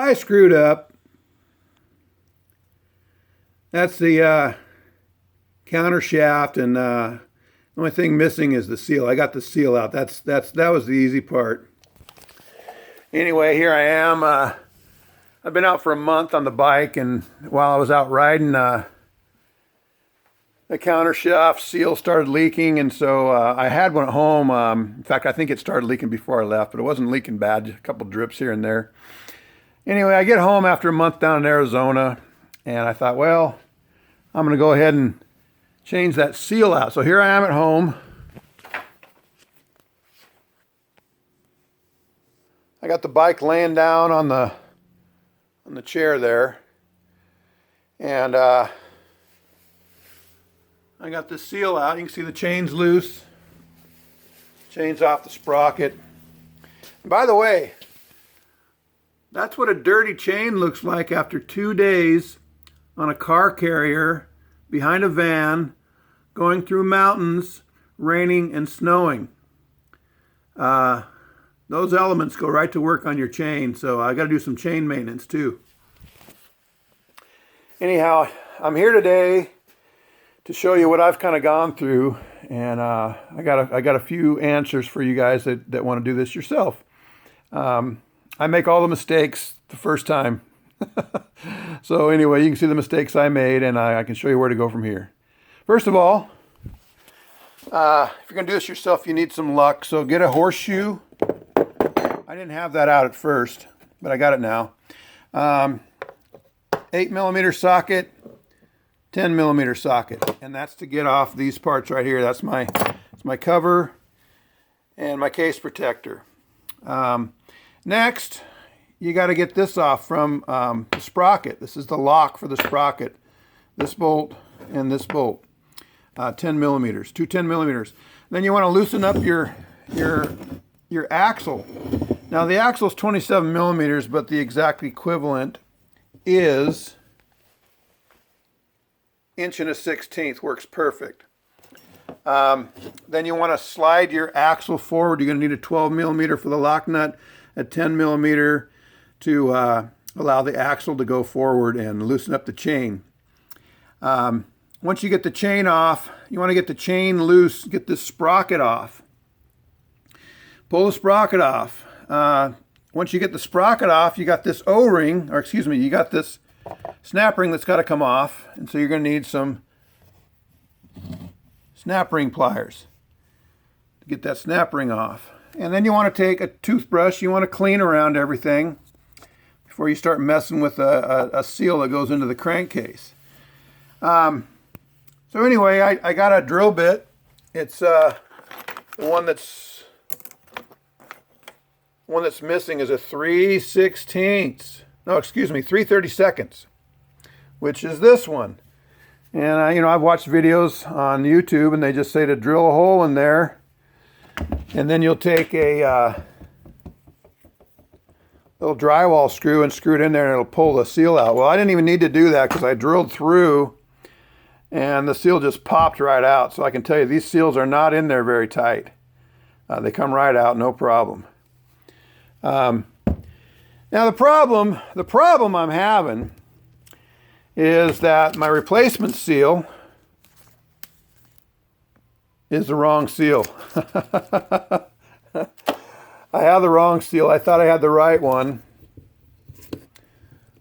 I screwed up. That's the counter shaft, and the only thing missing is the seal. I got the seal out. That was the easy part. Anyway, here I am. I've been out for a month on the bike, and while I was out riding, the counter shaft seal started leaking, and so I had one at home. In fact, I think it started leaking before I left, but it wasn't leaking bad, just a couple drips here and there. Anyway, I get home after a month down in Arizona, and I thought, well, I'm going to go ahead and change that seal out. So here I am at home. I got the bike laying down on the chair there, and I got this seal out. You can see the chain's loose. Chain's off the sprocket. And by the way, that's what a dirty chain looks like after 2 days on a car carrier behind a van going through mountains, raining and snowing. Those elements go right to work on your chain, so I got to do some chain maintenance too. Anyhow, I'm here today to show you what I've kind of gone through, and I got a few answers for you guys that want to do this yourself. I make all the mistakes the first time. So anyway, you can see the mistakes I made, and I can show you where to go from here. First of all, if you're going to do this yourself, you need some luck. So get a horseshoe. I didn't have that out at first, but I got it now. 8mm socket, 10mm socket, and that's to get off these parts right here. That's my cover and my case protector. Next, you got to get this off from the sprocket. This is the lock for the sprocket. This bolt and this bolt, 10mm, two 10mm. Then you want to loosen up your axle. Now the axle is 27mm, but the exact equivalent is 1 1/16. Works perfect. Then you want to slide your axle forward. You're going to need a 12mm for the lock nut, a 10mm to allow the axle to go forward and loosen up the chain. Once you get the chain off, you want to get the chain loose, get this sprocket off. Pull the sprocket off. Once you get the sprocket off, you got this O-ring, or excuse me, you got this snap ring that's got to come off, and so you're going to need some snap ring pliers to get that snap ring off. And then you want to take a toothbrush, you want to clean around everything before you start messing with a seal that goes into the crankcase. So anyway, I got a drill bit. It's the one that's missing is a 3/16. No, excuse me, 3/32, which is this one. And I've watched videos on YouTube, and they just say to drill a hole in there, and then you'll take a little drywall screw and screw it in there, and it'll pull the seal out. Well, I didn't even need to do that because I drilled through, and the seal just popped right out. So I can tell you, these seals are not in there very tight. They come right out, no problem. Now the problem I'm having is that my replacement seal is the wrong seal. I have the wrong seal. I thought I had the right one.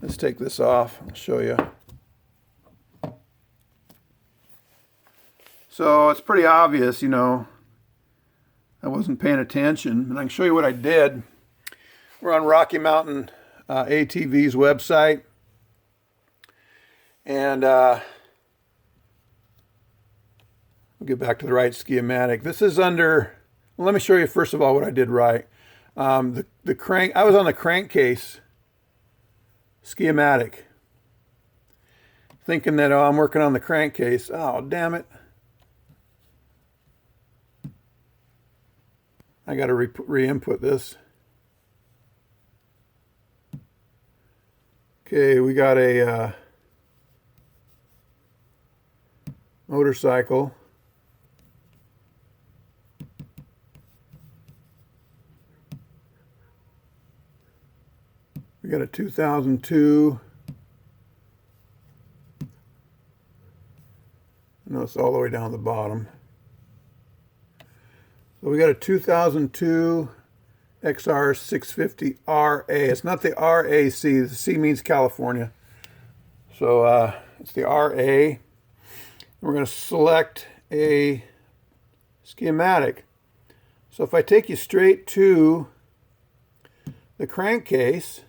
Let's take this off. I'll show you. So it's pretty obvious, I wasn't paying attention, and I can show you what I did. We're on Rocky Mountain ATV's website, and we'll get back to the right schematic. This is under, well, let me show you first of all what I did right. The crank, I was on the crankcase schematic, thinking that, oh, I'm working on the crankcase. Oh, damn it. I got to re-input this. Okay, we got a motorcycle. We got a 2002. No, it's all the way down the bottom. So we got a 2002 XR650RA. It's not the RAC. The C means California. So it's the RA. We're going to select a schematic. So if I take you straight to the crankcase,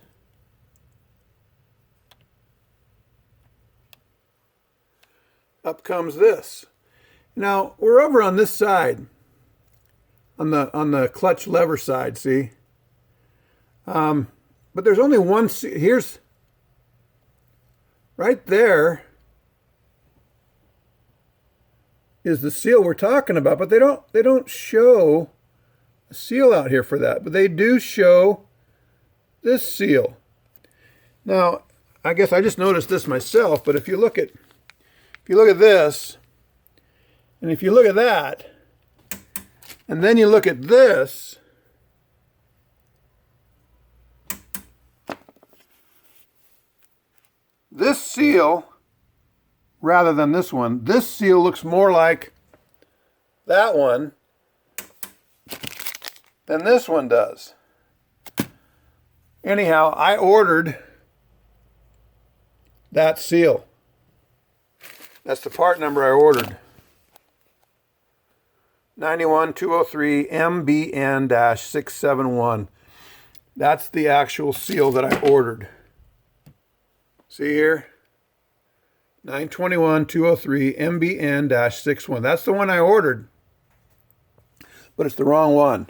up comes this. Now we're over on this side, on the clutch lever side. See, but there's only one. Here's right there is the seal we're talking about, but they don't show a seal out here for that, but they do show this seal. Now, I guess I just noticed this myself, but if you look at this, and if you look at that, and then you look at this, this seal, rather than this one, this seal looks more like that one than this one does. Anyhow, I ordered that seal. That's the part number I ordered. 91203 MBN-671. That's the actual seal that I ordered. See here? 921-203 MBN-61. That's the one I ordered. But it's the wrong one.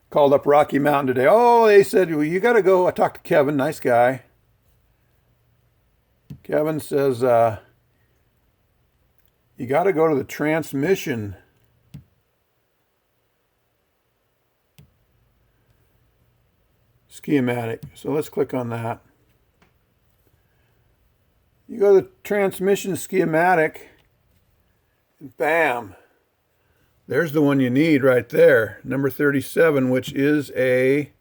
Called up Rocky Mountain today. Oh, they said, well, you got to go. I talked to Kevin, nice guy. Kevin says, you got to go to the transmission schematic. So let's click on that. You go to the transmission schematic, and bam, there's the one you need right there, number 37, which is a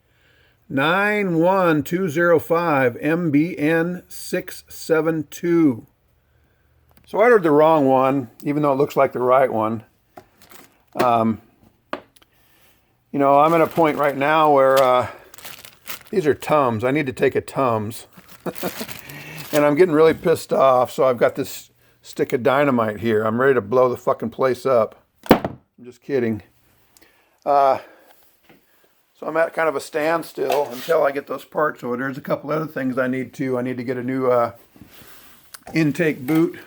91205 MBN-672. So I ordered the wrong one, even though it looks like the right one. You know, I'm at a point right now where these are Tums. I need to take a Tums. And I'm getting really pissed off, so I've got this stick of dynamite here. I'm ready to blow the fucking place up. I'm just kidding. So I'm at kind of a standstill until I get those parts ordered. There's a couple other things I need to. I need to get a new intake boot.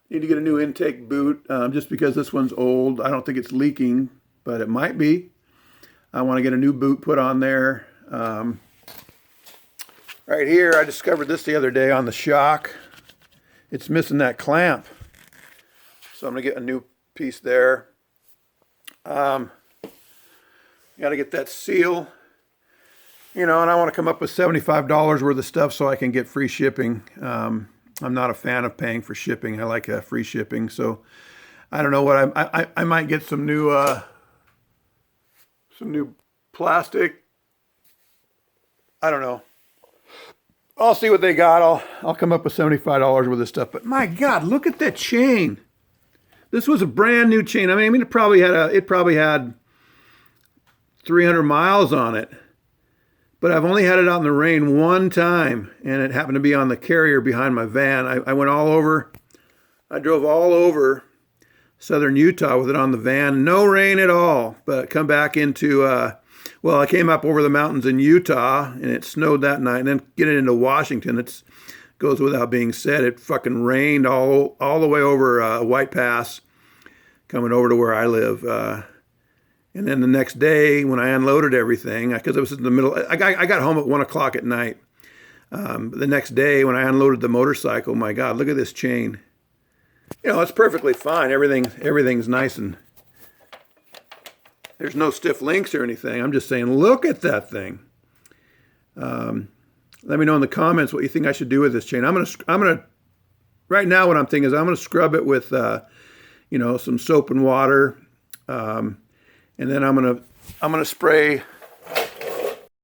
Need to get a new intake boot just because this one's old. I don't think it's leaking, but it might be. I want to get a new boot put on there. Right here, I discovered this the other day on the shock. It's missing that clamp. So I'm going to get a new piece there. Got to get that seal. You know, and I want to come up with $75 worth of stuff so I can get free shipping. I'm not a fan of paying for shipping. I like free shipping. So I don't know what I might get some new plastic. I don't know. I'll see what they got. I'll come up with $75 worth of stuff. But my God, look at that chain. This was a brand new chain. I mean, it probably had 300 miles on it. But I've only had it out in the rain one time, and it happened to be on the carrier behind my van. I went all over. I drove all over southern Utah with it on the van. No rain at all. But come back into well, I came up over the mountains in Utah, and it snowed that night. And then getting into Washington, it goes without being said. It fucking rained all the way over White Pass, coming over to where I live. And then the next day, when I unloaded everything, because it was in the middle, I got home at 1 o'clock at night. The next day, when I unloaded the motorcycle, my God, look at this chain. You know, it's perfectly fine. Everything's nice and there's no stiff links or anything. I'm just saying, look at that thing. Let me know in the comments what you think I should do with this chain. I'm gonna right now what I'm thinking is I'm gonna scrub it with you know, some soap and water, and then I'm gonna spray